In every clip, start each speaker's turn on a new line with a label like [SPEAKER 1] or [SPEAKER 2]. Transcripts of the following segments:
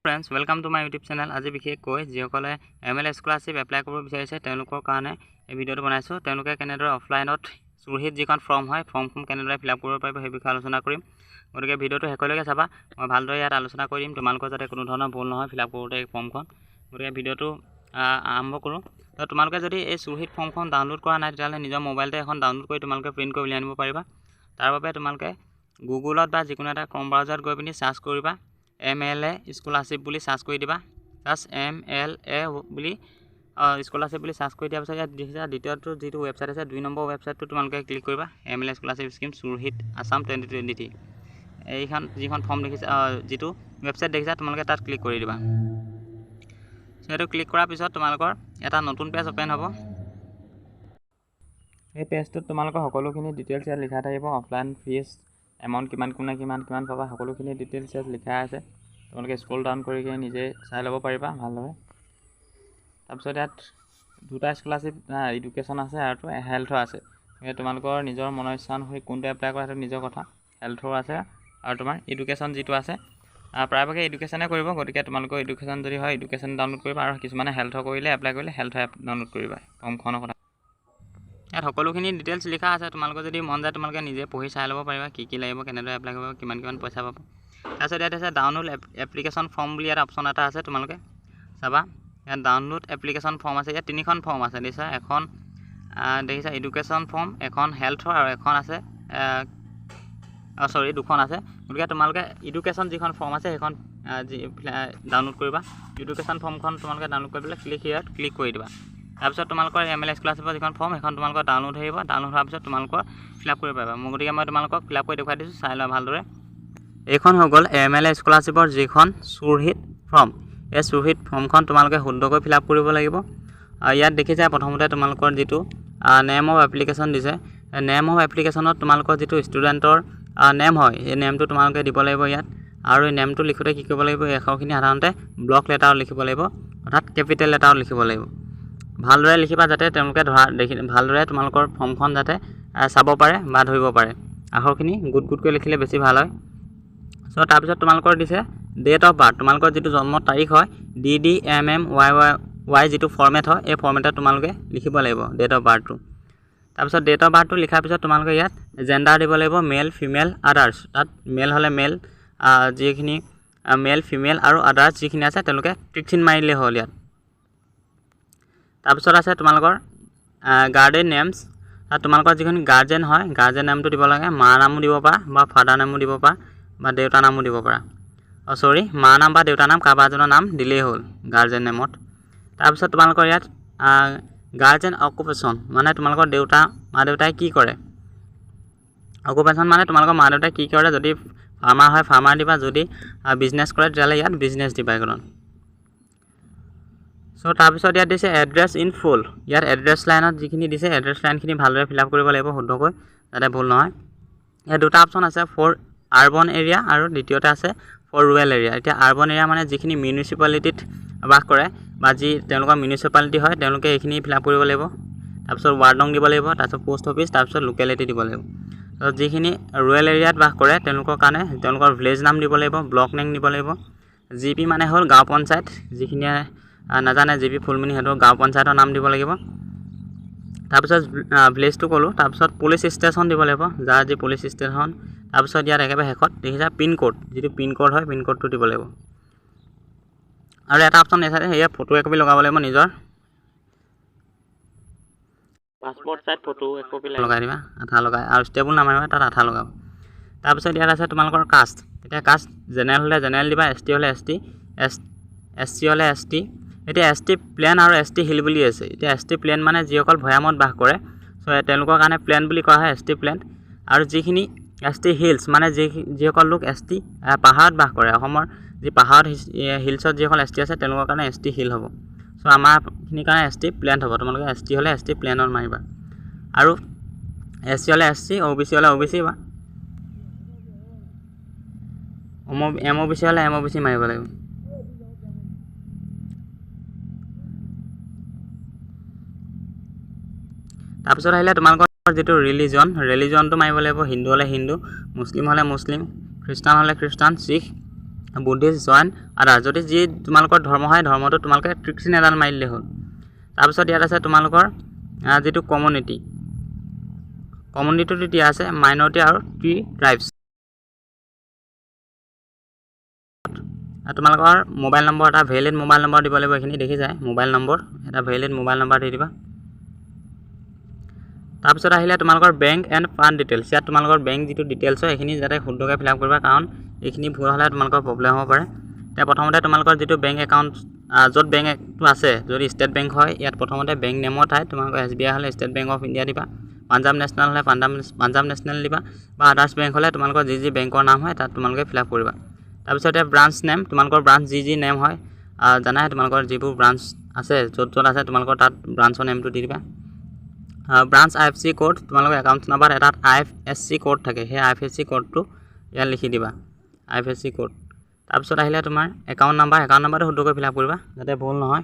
[SPEAKER 1] Friends welcome to my YouTube channel. आज विशेषকৈ যিসকলে ML স্কলাৰশ্বিপ এপ্লাই কৰিব বিচাৰিছে তেওঁলোকৰ কাৰণে এই ভিডিঅ'টো বনাইছোঁ। তেওঁলোকে কেনেদৰে অফলাইনত চুৰহিত যিখন ফৰ্ম হয় ফৰ্মখন কেনেদৰে ফিল আপ কৰিব পাৰিব সেই বিষয়ে আলোচনা কৰিম। গতিকে ভিডিঅ'টো শেষলৈকে চাবা, মই ভালদৰে ইয়াত আলোচনা কৰিম তোমালোকৰ যাতে কোনো ধৰণৰ ভুল নহয় ফিল আপ কৰোঁতে এই ফৰ্মখন। গতিকে ভিডিঅ'টো আৰম্ভ কৰোঁ। তো তোমালোকে যদি এই চুৰহিত ফৰ্মখন ডাউনলোড কৰা নাই তেতিয়াহ'লে নিজৰ মোবাইলতে এখন ডাউনলোড কৰি তোমালোকে প্ৰিণ্ট কৰি উলিয়াই আনিব পাৰিবা। তাৰ বাবে তোমালোকে গুগলত বা যিকোনো এটা ক্ৰম ব্ৰাউজাৰত গৈ পিনি চাৰ্চ কৰিবা, MLA স্কলাৰশ্বিপ বুলি চাৰ্চ কৰি দিবা। জাষ্ট MLA বুলি স্কলাৰশ্বিপ বুলি চাৰ্চ কৰি দিয়াৰ পিছত ইয়াত দেখিছা দ্বিতীয়টো যিটো ৱেবছাইট আছে 2 নম্বৰ ৱেবছাইটটো তোমালোকে ক্লিক কৰিবা। MLA স্কলাৰশ্বিপ স্কিম চুৰহিত আছাম 2023 এইখন যিখন ফৰ্ম দেখিছা যিটো ৱেবছাইট দেখিছা তোমালোকে তাত ক্লিক কৰি দিবা। সেইটো ক্লিক কৰাৰ পিছত তোমালোকৰ এটা নতুন পেজ অপেন হ'ব। এই পেজটোত তোমালোকৰ সকলোখিনি ডিটেইলছ ইয়াত লিখা থাকিব। অফলাইন ফিজ এমাউণ্ট কিমান পাবা সকলোখিনি ডিটেইলছ ইয়াত লিখা আছে। তোমালোকে স্ক্ৰল ডাউন কৰি কিনে নিজে চাই ল'ব পাৰিবা ভালদৰে। তাৰপিছত ইয়াত দুটা স্কলাৰশ্বিপ এডুকেশ্যন আছে আৰু হেল্থৰ আছে। তোমালোকৰ নিজৰ মনৰ ইচ্ছা অনুসৰি কোনটো এপ্লাই কৰা সেইটো নিজৰ কথা। হেল্থৰ আছে আৰু তোমাৰ এডুকেশ্যন যিটো আছে প্ৰায়ভাগে এডুকেশ্যনে কৰিব। গতিকে তোমালোকৰ এডুকেশ্যন যদি হয় এডুকেশ্যন ডাউনলোড কৰিবা, আৰু কিছুমানে হেল্থৰ কৰিলে এপ্লাই কৰিলে হেল্থৰ এপ ডাউনলোড কৰিবা ফৰ্মখনৰ কথা। ইয়াত সকলোখিনি ডিটেইলছ লিখা আছে। তোমালোকে যদি মন যায় তোমালোকে নিজে পঢ়ি চাই ল'ব পাৰিবা কি লাগিব, কেনেদৰে এপ্লাই কৰিব, কিমান পইচা পাব। তাৰপিছত ইয়াত আছে ডাউনলোড এপ্লিকেশ্যন ফৰ্ম বুলি ইয়াত অপশ্যন এটা আছে, তোমালোকে চাবা। ইয়াত ডাউনলোড এপ্লিকেশ্যন ফৰ্ম আছে। ইয়াত 3খন ফৰ্ম আছে দেখিছা। এখন দেখিছা এডুকেশ্যন ফৰ্ম, এখন হেল্থৰ আৰু এখন আছে দুখন আছে। গতিকে তোমালোকে এডুকেশ্যন যিখন ফৰ্ম আছে সেইখন ডাউনলোড কৰিবা। এডুকেশ্যন ফৰ্মখন তোমালোকে ডাউনলোড কৰি পেলাই ক্লিক কৰি দিবা। তাৰপিছত তোমালোকৰ MLA স্কলাৰশ্বিপৰ যিখন ফৰ্ম সেইখন তোমালোকৰ ডাউনলোড হৈ আহিব। ডাউনলোড হোৱাৰ পিছত তোমালোকৰ ফিল আপ কৰিব পাৰিবা। গতিকে মই তোমালোকক ফিল আপ কৰি দেখুৱাই দিছোঁ, চাই লোৱা ভালদৰে। এইখন হৈ গ'ল MLA স্কলাৰশ্বিপৰ যিখন চুৰহিত ফৰ্ম। এই চুৰহিত ফৰ্মখন তোমালোকে শুদ্ধকৈ ফিল আপ কৰিব লাগিব। ইয়াত দেখিছা প্ৰথমতে তোমালোকৰ যিটো নেম অফ এপ্লিকেশ্যন দিছে, নেম অফ এপ্লিকেশ্যনত তোমালোকৰ যিটো ষ্টুডেণ্টৰ নেম হয় এই নেমটো তোমালোকে দিব লাগিব ইয়াত। আৰু এই নেমটো লিখোঁতে কি কৰিব লাগিব, এই আখৰখিনি সাধাৰণতে ব্লক লেটাৰত লিখিব লাগিব, অৰ্থাৎ কেপিটেল লেটাৰত লিখিব লাগিব। ভালদৰে লিখিবা যাতে তেওঁলোকে ভালদৰে তোমালোকৰ ফৰ্মখন যাতে চাব পাৰে বা ধৰিব পাৰে। আখৰখিনি গোটকৈ লিখিলে বেছি ভাল হয়। তাৰপিছত তোমালোকৰ দিছে ডেট অফ বাৰ্থ, তোমালোকৰ যিটো জন্মৰ তাৰিখ হয় DDMMYY যিটো ফৰ্মেট হয় এই ফৰ্মেটত তোমালোকে লিখিব লাগিব ডেট অফ বাৰ্থটো। তাৰপিছত ডেট অফ বাৰ্থটো লিখাৰ পিছত তোমালোকে ইয়াত জেণ্ডাৰ দিব লাগিব, মেল ফিমেল আদাৰ্ছ। তাত মেল হ'লে মেল, যিখিনি মেল ফিমেল আৰু আদাৰ্ছ যিখিনি আছে তেওঁলোকে টিক চিন মাৰি দিলেই হ'ল ইয়াত। তাৰপিছত আছে তোমালোকৰ গাৰ্ডেন নেমছ। তাত তোমালোকৰ যিখিনি গাৰ্জেন হয় গাৰ্জেন নামটো দিব লাগে। মা নামো দিব পাৰা বা ফাদাৰ নামো দিব পাৰা বা দেউতাৰ নামো দিব পাৰা। মা নাম বা দেউতাৰ নাম কাৰোবাৰ এজনৰ নাম দিলেই হ'ল গাৰ্জেন নেমত। তাৰপিছত তোমালোকৰ ইয়াত গাৰ্জেন অকুপেশ্যন, মানে তোমালোকৰ মা দেউতাই কি কৰে। অকুপেশ্যন মানে তোমালোকৰ মা দেউতাই কি কৰে। যদি ফাৰ্মাৰ হয় ফাৰ্মাৰ দিবা, যদি বিজনেছ কৰে তেতিয়াহ'লে ইয়াত বিজনেছ দিবা এইখনত। তাৰপিছত ইয়াত দিছে এড্ৰেছ ইন ফুল। ইয়াত এড্ৰেছ লাইনত যিখিনি দিছে এড্ৰেছ লাইনখিনি ভালদৰে ফিল আপ কৰিব লাগিব শুদ্ধকৈ, যাতে ভুল নহয়। ইয়াত দুটা অপশ্যন আছে, ফৰ আৰ্বন এৰিয়া আৰু দ্বিতীয়তে আছে ফৰ ৰুৰেল এৰিয়া। এতিয়া আৰ্বন এৰিয়া মানে যিখিনি মিউনিচিপালিটিত বাস কৰে বা তেওঁলোকৰ মিউনিচিপালিটি হয় তেওঁলোকে এইখিনি ফিল আপ কৰিব লাগিব। তাৰপিছত ৱাৰ্ড নং দিব লাগিব, তাৰপিছত পোষ্ট অফিচ, তাৰপিছত লোকেলিটি দিব লাগিব। যিখিনি ৰুৰেল এৰিয়াত বাস কৰে তেওঁলোকৰ কাৰণে তেওঁলোকৰ ভিলেজ নাম দিব লাগিব, ব্লক নেম দিব লাগিব। GP মানে হ'ল গাঁও পঞ্চায়ত, যিখিনিয়ে নাজানে GP ফুল মিনি সেইটো গাঁও পঞ্চায়তৰ নাম দিব লাগিব। তাৰপিছত ভিলেজটো ক'লোঁ। তাৰপিছত পুলিচ ষ্টেশ্যন দিব লাগিব, যাৰ যি পুলিচ ষ্টেশ্যন। তাৰপিছত ইয়াত একেবাৰে শেষত দেখিছা পিনক'ড, যিটো পিনক'ড হয় পিনক'ডটো দিব লাগিব। আৰু এটা অপশ্যন দেখাইছে সেয়া ফটো একপি লগাব লাগিব নিজৰ। পাছপৰ্ট চাইজ ফটো একপি লগাই দিবা, আঠা লগাই, আৰু ষ্টেবল নামাৰিবা, তাত আঠা লগাব। তাৰপিছত ইয়াত আছে তোমালোকৰ কাষ্ট। এতিয়া কাষ্ট জেনেৰেল হ'লে জেনেৰেল দিবা, ST হ'লে ST, SC হ'লে ST। এতিয়া ST প্লেন আৰু ST হিল বুলি আছে। এতিয়া ST প্লেন মানে যিসকল ভৈয়ামত বাস কৰে, তেওঁলোকৰ কাৰণে প্লেন বুলি কোৱা হয় ST প্লেন। আৰু যিখিনি ST হিলছ মানে যিসকল লোক ST পাহাৰত বাস কৰে, অসমৰ যি পাহাৰত হিলছত যিসকল ST আছে তেওঁলোকৰ কাৰণে ST হিল হ'ব। আমাৰখিনিৰ কাৰণে ST প্লেন হ'ব। তোমালোকে ST হ'লে ST প্লেনত মাৰিবা, আৰু SC হ'লে SC, OBC হ'লে OBC বা MOBC হ'লে MOBC মাৰিব লাগিব। তাৰপিছত আহিলে তোমালোকৰ যিটো ৰিলিজনটো মাৰিব লাগিব। হিন্দু হ'লে হিন্দু, মুছলিম হ'লে মুছলিম, খ্ৰীষ্টান হ'লে খ্ৰীষ্টান, শিখ বুদ্ধিষ্ট জৈন আদাৰ যদি যি তোমালোকৰ ধৰ্ম হয় ধৰ্মটো তোমালোকে টিক চিন এডাল মাৰি দিলেই হ'ল তাৰপিছত ইয়াত আছে তোমালোকৰ যিটো কমিউনিটিটো দিয়া আছে মাইনৰিটি আৰু ট্ৰাইবছ তোমালোকৰ মোবাইল নম্বৰ এটা ভেলিড মোবাইল নম্বৰ দিব লাগিব এইখিনি দেখি যায় মোবাইল নম্বৰ এটা ভেলিড মোবাইল নম্বৰ দি দিবা তাৰপিছত আহিলে তোমালোকৰ বেংক এণ্ড ফাণ্ড ডিটেইলছ ইয়াত তোমালোকৰ বেংক যিটো ডিটেইলছ হয় এইখিনি যাতে শুদ্ধকৈ ফিল আপ কৰিবা কাৰণ এইখিনি ভুল হ'লে তোমালোকৰ প্ৰব্লেম হ'ব পাৰে এতিয়া প্ৰথমতে তোমালোকৰ যিটো বেংক একাউণ্ট য'ত বেংকটো আছে যদি ষ্টেট বেংক হয় ইয়াত প্ৰথমতে বেংক নেমৰ ঠাইত তোমালোকৰ SBI হ'লে ষ্টেট বেংক অফ ইণ্ডিয়া দিবা পাঞ্জাব নেশ্যনেল হ'লে পাঞ্জাব নেশ্যনেল দিবা বা আদাৰ্ছ বেংক হ'লে তোমালোকৰ যি বেংকৰ নাম হয় তাত তোমালোকে ফিল আপ কৰিবা তাৰপিছত এতিয়া ব্ৰাঞ্চ নেম তোমালোকৰ ব্ৰাঞ্চ যি নেম হয় জানাই তোমালোকৰ যিবোৰ ব্ৰাঞ্চ আছে য'ত আছে তোমালোকৰ তাত ব্ৰাঞ্চৰ নেমটো দি দিবা ব্ৰাঞ্চ IFSC কোড তোমালোকৰ একাউণ্ট নাম্বাৰ এটাত IFSC কোড থাকে সেই IFSC কোডটো ইয়াত লিখি দিবা IFSC কোড তাৰপিছত আহিলে তোমাৰ একাউণ্ট নাম্বাৰটো শুদ্ধকৈ ফিল আপ কৰিবা যাতে ভুল নহয়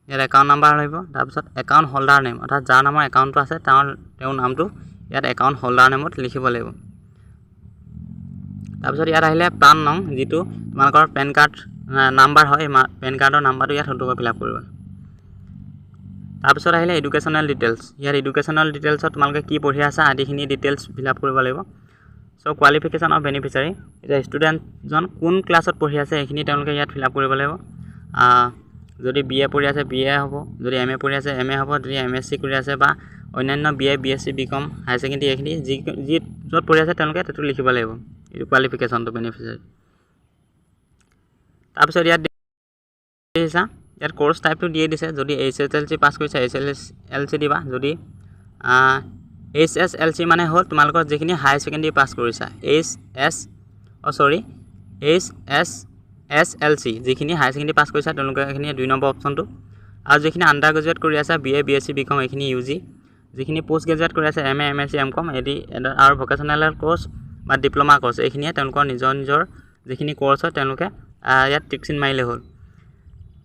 [SPEAKER 1] ইয়াত একাউণ্ট নাম্বাৰ আহিব তাৰপিছত একাউণ্ট হোল্ডাৰ নেম অৰ্থাৎ যাৰ নামৰ একাউণ্টটো আছে তেওঁৰ নামটো ইয়াত একাউণ্ট হোল্ডাৰ নেমত লিখিব লাগিব তাৰপিছত ইয়াত আহিলে পান নং যিটো তোমালোকৰ পেন কাৰ্ড নাম্বাৰ হয় পেন কাৰ্ডৰ নাম্বাৰটো ইয়াত শুদ্ধকৈ ফিল আপ কৰিবা তাৰপিছত আহিলে এডুকেশ্যনেল ডিটেইলছ ইয়াত এডুকেশ্যনেল ডিটেইলছত তোমালোকে কি পঢ়ি আছা আদিখিনি ডিটেইলছ ফিল আপ কৰিব লাগিব চ' কোৱালিফিকেশ্যন অফ বেনিফিচিয়াৰী এতিয়া ষ্টুডেণ্টজন কোন ক্লাছত পঢ়ি আছে এইখিনি তেওঁলোকে ইয়াত ফিল আপ কৰিব লাগিব যদি BA পঢ়ি আছে BA হ'ব যদি MA পঢ়ি আছে MA হ'ব যদি MSc কৰি আছে বা অন্যান্য BA BSc BCom higher secondary এইখিনি যি য'ত পঢ়ি আছে তেওঁলোকে সেইটো লিখিব লাগিব এইটো কোৱালিফিকেশ্যনটো বেনিফিচিয়াৰী তাৰপিছত ইয়াত কোৰ্চ টাইপটো দিয়ে দিছে যদি HSLC পাছ কৰিছে HSLC দিবা যদি HSLC মানে হ'ল তোমালোকৰ যিখিনি হায়াৰ ছেকেণ্ডেৰী পাছ কৰিছা HSLC যিখিনি হায়াৰ ছেকেণ্ডেৰী পাছ কৰিছা তেওঁলোকে এইখিনি 2 নম্বৰ অপশ্যনটো আৰু যিখিনি আণ্ডাৰ গ্ৰেজুৱেট কৰি আছে BA BSc BCom এইখিনি UG যিখিনি পোষ্ট গ্ৰেজুৱেট কৰি আছে MA MSc MCom আৰু ভকেশ্যনেল কোৰ্চ বা ডিপ্ল'মা কোৰ্চ এইখিনিয়ে তেওঁলোকৰ নিজৰ যিখিনি কোৰ্চ হয় তেওঁলোকে ইয়াত টিক চিন মাৰিলে হ'ল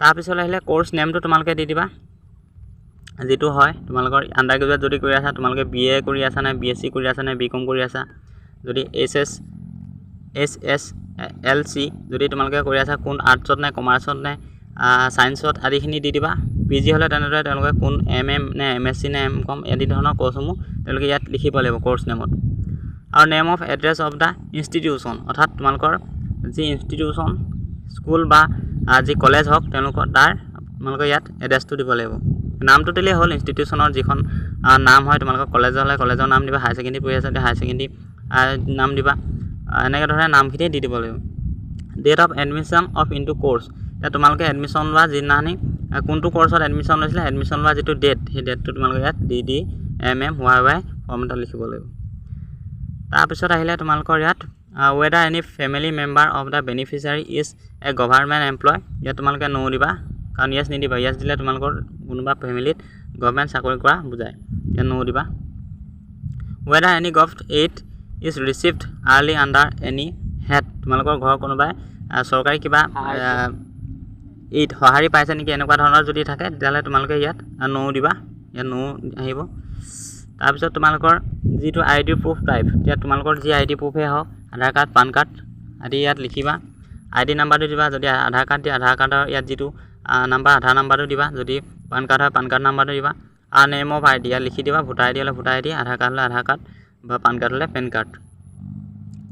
[SPEAKER 1] তাৰপিছত আহিলে কোৰ্চ নেমটো তোমালোকে দি দিবা যিটো হয় তোমালোকৰ আণ্ডাৰ গ্ৰেজুৱেট যদি কৰি আছা তোমালোকে BA কৰি আছা নে BSc কৰি আছা নে BCom কৰি আছা যদি SSLC যদি তোমালোকে কৰি আছা কোন আৰ্টছত নে কমাৰ্চত নে ছায়েন্সত আদিখিনি দি দিবা PG হ'লে তেনেদৰে তেওঁলোকে কোন MM নে MSc নে MCom আদি ধৰণৰ কোৰ্চসমূহ তেওঁলোকে ইয়াত লিখিব লাগিব কোৰ্চ নেমত আৰু name of address of the institution অৰ্থাৎ তোমালোকৰ যি ইনষ্টিটিউশ্যন স্কুল বা যি কলেজ হওক তেওঁলোকৰ তোমালোকে ইয়াত এড্ৰেছটো দিব লাগিব নামটো দিলেই হ'ল ইনষ্টিটিউশ্যনৰ যিখন নাম হয় তোমালোকৰ কলেজ হ'লে কলেজৰ নাম দিবা হায়াৰ ছেকেণ্ডেৰী পঢ়ি আছে হায়াৰ ছেকেণ্ডেৰী নাম দিবা এনেকৈ ধৰণে নামখিনি দি দিব লাগিব date of admission of into course এতিয়া তোমালোকে এডমিশ্যন লোৱা যিদিনাখনি কোনটো কোৰ্চত এডমিশ্যন লৈছিলে এডমিশ্যন লোৱা যিটো ডেট সেই ডেটটো তোমালোকে ইয়াত DDMMYY ফৰ্মেটত লিখিব লাগিব তাৰপিছত আহিলে তোমালোকৰ ইয়াত whether any family member of the beneficiary is a government employee ইয়াত তোমালোকে নো দিবা কাৰণ yes নিদিবা yes দিলে তোমালোকৰ কোনোবা ফেমিলিত গভৰ্ণমেণ্ট চাকৰি কৰা বুজায় ইয়াত নো দিবা whether any government aid is received early under any head তোমালোকৰ ঘৰৰ কোনোবাই চৰকাৰী কিবা এইট সহাৰি পাইছে নেকি এনেকুৱা ধৰণৰ যদি থাকে তেতিয়াহ'লে তোমালোকে ইয়াত নো দিবা ইয়াত নো আহিব তাৰপিছত তোমালোকৰ যিটো ID প্ৰুফ টাইপ ইয়াত তোমালোকৰ যি ID প্ৰুফে হওক আধাৰ কাৰ্ড পান কাৰ্ড আদি ইয়াত লিখিবা ID নাম্বাৰটো দিবা যদি আধাৰ কাৰ্ড দিয়ে আধাৰ কাৰ্ডৰ ইয়াত যিটো নাম্বাৰ আধাৰ নাম্বাৰটো দিবা যদি পান কাৰ্ড হয় পান কাৰ্ড নাম্বাৰটো দিবা আৰু নেম অফ ID ইয়াত লিখি দিবা ভোটাৰ ID হ'লে ভোটাৰ ID আধাৰ কাৰ্ড হ'লে আধাৰ কাৰ্ড বা পান কাৰ্ড হ'লে পেন কাৰ্ড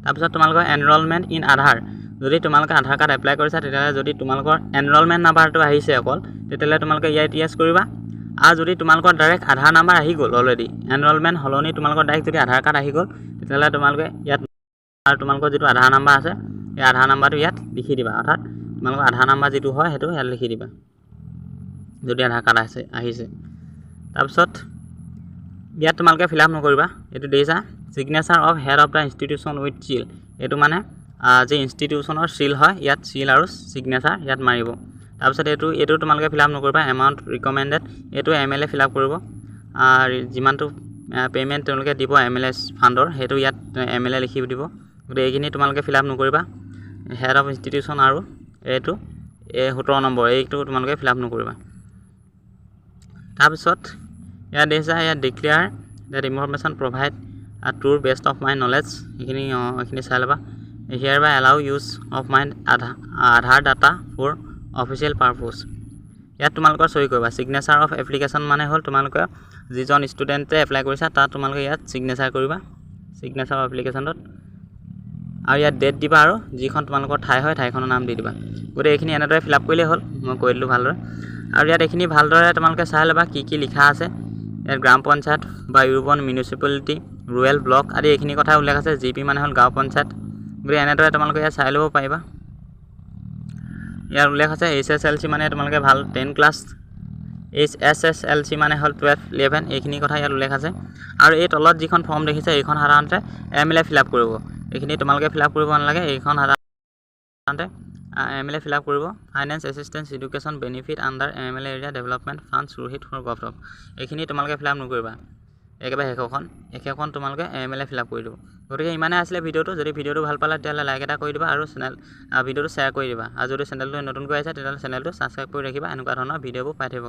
[SPEAKER 1] তাৰপিছত তোমালোকৰ এনৰলমেণ্ট ইন আধাৰ যদি তোমালোকে আধাৰ কাৰ্ড এপ্লাই কৰিছা তেতিয়াহ'লে যদি তোমালোকৰ এনৰলমেণ্ট নাম্বাৰটো আহিছে অকল তেতিয়াহ'লে তোমালোকে ইয়াত ইয়েছ কৰিবা আৰু যদি তোমালোকৰ ডাইৰেক্ট আধাৰ নাম্বাৰ আহি গ'ল অলৰেডি এনৰলমেণ্ট সলনি তোমালোকৰ ডাইৰেক্ট যদি আধাৰ কাৰ্ড আহি গ'ল তেতিয়াহ'লে তোমালোকে ইয়াত আৰু তোমালোকৰ যিটো আধাৰ নাম্বাৰ আছে এই আধাৰ নাম্বাৰটো ইয়াত লিখি দিবা অৰ্থাৎ তোমালোকৰ আধাৰ নাম্বাৰ যিটো হয় সেইটো ইয়াত লিখি দিবা যদি আধাৰ কাৰ্ড আহিছে তাৰপিছত ইয়াত তোমালোকে ফিল আপ নকৰিবা এইটো দেখিছা signature of head of the institution with seal এইটো মানে যে ইনষ্টিটিউশ্যনৰ চিল হয় ইয়াত চিল আৰু চিগনেচাৰ ইয়াত মাৰিব তাৰপিছত এইটো তোমালোকে ফিল আপ নকৰিবা এমাউণ্ট ৰিকমেণ্ডেড এইটো MLA ফিল আপ কৰিব যিমানটো পে'মেণ্ট তেওঁলোকে দিব MLS ফাণ্ডৰ সেইটো ইয়াত MLA লিখি দিব গতিকে এইখিনি তোমালোকে ফিল আপ নকৰিবা হেড অফ ইনষ্টিটিউশ্যন আৰু এইটো 17 নম্বৰ এইটো তোমালোকে ফিল আপ নকৰিবা তাৰপিছত ইয়াত দেখিছা ইয়াত declare that information provide to best of my knowledge এইখিনি চাই ল'বা hereby allow use of my Aadhaar data for official purpose. ইয়াত তোমালোকৰ সই কৰিবা সিগনেচাৰ অফ এপ্লিকেশ্যন মানে হ'ল তোমালোকৰ যিজন ষ্টুডেণ্টে এপ্লাই কৰিছা তাত তোমালোকে ইয়াত সিগনেচাৰ কৰিবা সিগনেচাৰ অফ এপ্লিকেশ্যনত আৰু ইয়াত ডেট দিবা আৰু যিখন তোমালোকৰ ঠাই হয় ঠাইখনৰ নাম দি দিবা গতিকে এইখিনি এনেদৰে ফিল আপ কৰিলেই হ'ল মই কৈ দিলোঁ ভালদৰে আৰু ইয়াত এইখিনি ভালদৰে তোমালোকে চাই ল'বা কি লিখা আছে ইয়াত গ্ৰাম পঞ্চায়ত বা ইউৰবান মিউনিচিপালিটি ৰুৰেল ব্লক আদি এইখিনি কথা উল্লেখ আছে জিপি মানে হ'ল গাঁও পঞ্চায়ত গতিকে এনেদৰে তোমালোকে ইয়াত চাই ল'ব পাৰিবা ইয়াৰ উল্লেখ আছে HSLC মানে তোমালোকে ভাল 10 ক্লাছ HSSLC মানে হ'ল 12 11 এইখিনি কথা ইয়াত উল্লেখ আছে আৰু এই তলত যিখন ফৰ্ম দেখিছে এইখন সাধাৰণতে MLA ফিল আপ কৰিব এইখিনি তোমালোকে ফিল আপ কৰিব নালাগে এইখন সাধাৰণতে MLA ফিল আপ কৰিব finance assistance education benefit under MLA area development fund ৰুহিত ফৰ গভৰ্ণমেণ্ট এইখিনি তোমালোকে ফিল আপ নকৰিবা একেবাৰে শেষখন তোমালোকে MLA ফিল আপ কৰি দিব গতিকে ইমানে আছিলে ভিডিঅ'টো যদি ভিডিঅ'টো ভাল পালে তেতিয়াহ'লে লাইক এটা কৰি দিবা আৰু ভিডিঅ'টো শ্বেয়াৰ কৰি দিবা আৰু যদি চেনেলটো নতুনকৈ আহিছে তেতিয়াহ'লে চেনেলটো ছাবস্ক্ৰাইব কৰি ৰাখিবা এনেকুৱা ধৰণৰ ভিডিঅ'বোৰ পাই থাকিব